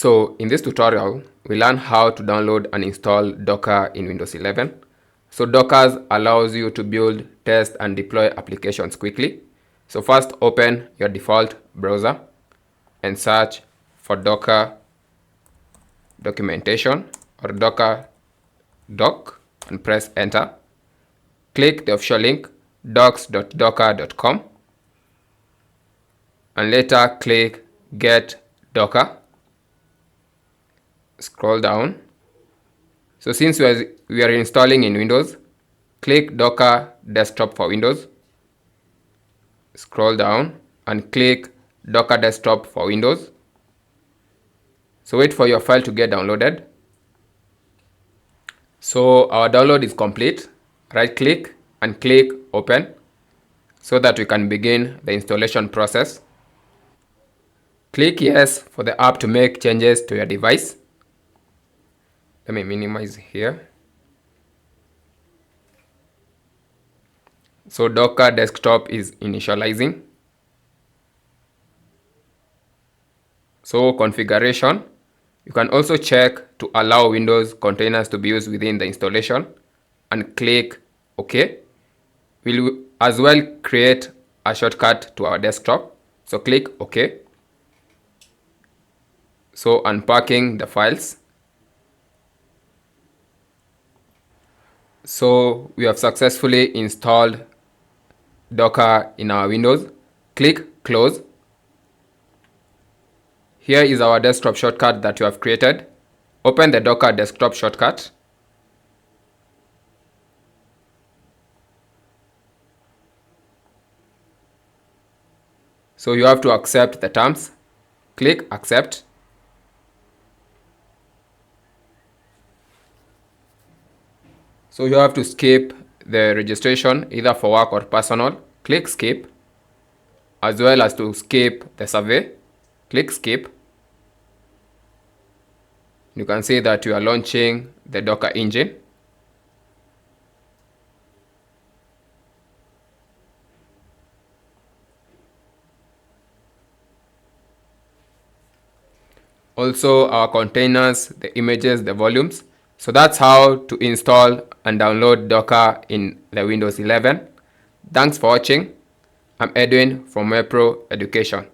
So in this tutorial, we learn how to download and install Docker in Windows 11. So Docker allows you to build, test, and deploy applications quickly. So first open your default browser and search for Docker documentation or Docker doc and press enter. Click the official link docs.docker.com and later click get Docker. Scroll down. So since we are installing in Windows, click Docker Desktop for Windows. Scroll down and click Docker Desktop for Windows. So wait for your file to get downloaded. So our download is complete. Right click and click Open so that we can begin the installation process. Click Yes for the app to make changes to your device. Let me minimize here. So Docker Desktop is initializing. So configuration, you can also check to allow Windows containers to be used within the installation and click OK. We'll as well create a shortcut to our desktop. So click OK. So unpacking the files. So we have successfully installed Docker in our Windows. Click Close. Here is our desktop shortcut that you have created. Open the Docker desktop shortcut. So you have to accept the terms. Click Accept. So you have to skip the registration either for work or personal. Click Skip. As well as to skip the survey. Click Skip. You can see that you are launching the Docker engine. Also our containers, the images, the volumes. So that's how to install and download Docker in the Windows 11. Thanks for watching. I'm Edwin from Pro Education.